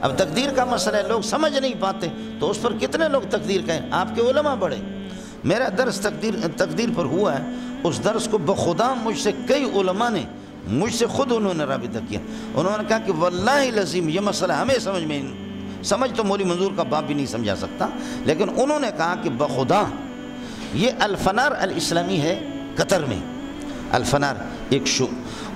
اب تقدیر کا مسئلہ ہے، لوگ سمجھ نہیں پاتے تو اس پر کتنے لوگ تقدیر کہیں. آپ کے علماء بڑے. میرا درس تقدیر پر ہوا ہے، اس درس کو بخدا مجھ سے کئی علماء نے مجھ سے خود انہوں نے رابطہ کیا. انہوں نے کہا کہ واللہ العظیم یہ مسئلہ ہمیں سمجھ تو مولی منظور کا باپ بھی نہیں سمجھا سکتا، لیکن انہوں نے کہا کہ بخدا یہ الفنار الاسلامی ہے قطر میں. الفنار ایک شو،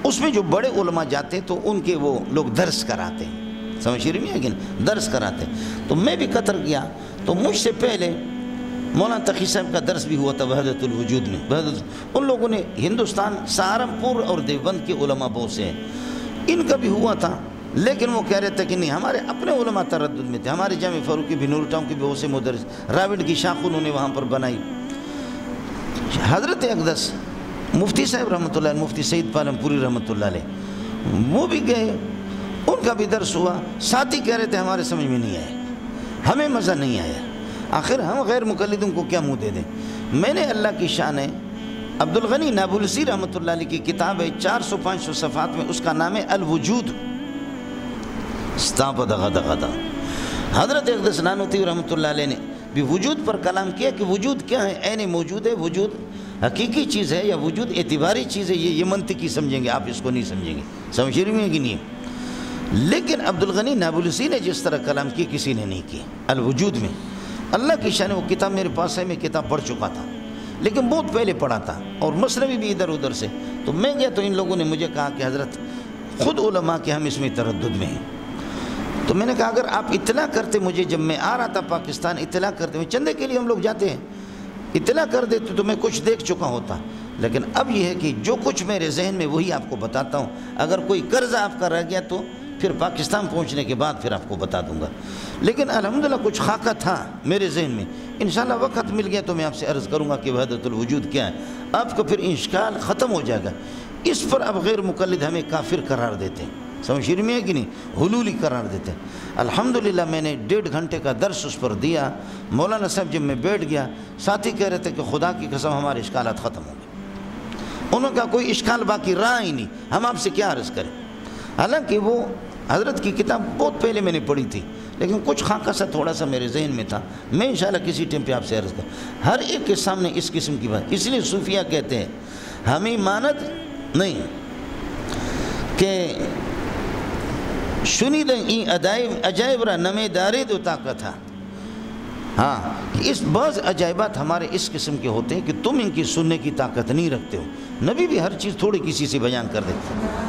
اس میں جو بڑے علماء جاتے تو ان کے وہ لوگ درس کراتے ہیں. سمجھ رہی ہے کہ نہیں؟ درس کراتے. تو میں بھی قطر گیا تو مجھ سے پہلے مولانا تقی صاحب کا درس بھی ہوا تھا وحدت الوجود میں. ان لوگوں نے ہندوستان سہارنپور اور دیوبند کے علماء بہت سے ہیں، ان کا بھی ہوا تھا، لیکن وہ کہہ رہے تھے کہ نہیں ہمارے اپنے علماء تردد میں تھے. ہمارے جامع فاروقی بھی نور ٹاؤن کے بہت سے مدرس، راوڑ کی شاخ انہوں نے وہاں پر بنائی. حضرت اقدس مفتی صاحب رحمۃ اللہ علیہ، مفتی سعید پالم پوری رحمۃ اللہ علیہ، وہ بھی گئے، ان کا بھی درس ہوا. ساتھی کہہ رہے تھے ہمارے سمجھ میں نہیں آئے، ہمیں مزہ نہیں آیا. آخر ہم غیر مقلدوں کو کیا منہ دے دیں. میں نے اللہ کی شان ہے عبدالغنی نابلسی رحمۃ اللہ علیہ کی کتاب ہے 400-500 صفحات میں، اس کا نام ہے الوجود. حضرت اقدس نانوتوی رحمۃ اللہ علیہ نے بھی وجود پر کلام کیا کہ وجود کیا ہے. عین موجود ہے، وجود حقیقی چیز ہے یا وجود اعتباری چیز ہے، یہ منطقی سمجھیں گے آپ، اس کو نہیں سمجھیں گے. سمجھ رہی ہیں کہ نہیں؟ لیکن عبدالغنی نابلسی نے جس طرح کلام کی کسی نے نہیں کی الوجود میں. اللہ کی شان. وہ کتاب میرے پاس ہے، میں کتاب پڑھ چکا تھا لیکن بہت پہلے پڑھا تھا، اور مثنوی بھی ادھر ادھر سے. تو میں گیا تو ان لوگوں نے مجھے کہا کہ حضرت خود علماء کہ ہم اس میں تردد میں ہیں. تو میں نے کہا اگر آپ اطلاع کرتے مجھے، جب میں آ رہا تھا پاکستان اطلاع کرتے، میں چندے کے لیے ہم لوگ جاتے ہیں، اطلاع کر دیتے تو میں کچھ دیکھ چکا ہوتا. لیکن اب یہ ہے کہ جو کچھ میرے ذہن میں وہی آپ کو بتاتا ہوں. اگر کوئی قرض آپ کا رہ گیا تو پھر پاکستان پہنچنے کے بعد پھر آپ کو بتا دوں گا. لیکن الحمدللہ کچھ خاکہ تھا میرے ذہن میں. انشاءاللہ وقت مل گیا تو میں آپ سے عرض کروں گا کہ وحدت الوجود کیا ہے. آپ کو پھر اشکال ختم ہو جائے گا. اس پر اب غیر مقلد ہمیں کافر قرار دیتے ہیں. سمجھ میں ہے کہ نہیں؟ حلولی قرار دیتے ہیں. الحمدللہ میں نے 1.5 گھنٹے کا درس اس پر دیا. مولانا صاحب جب میں بیٹھ گیا، ساتھی کہہ رہے تھے کہ خدا کی قسم ہمارے اشکالات ختم ہو گئے. انہوں نے کہا کوئی اشکال باقی رہا ہی نہیں، ہم آپ سے کیا عرض کریں. حالانکہ وہ حضرت کی کتاب بہت پہلے میں نے پڑھی تھی، لیکن کچھ خاکہ سا تھوڑا سا میرے ذہن میں تھا. میں انشاءاللہ کسی ٹائم پہ آپ سے عرض کروں. ہر ایک کے سامنے اس قسم کی بات. اس لیے صوفیہ کہتے ہیں ہمیں ماند نہیں کہ شنید این عجائب را نمے دارے دو طاقت تھا. ہاں، اس بعض عجائبات ہمارے اس قسم کے ہوتے ہیں کہ تم ان کی سننے کی طاقت نہیں رکھتے ہو. نبی بھی ہر چیز تھوڑی کسی سے بیان کر دیتے.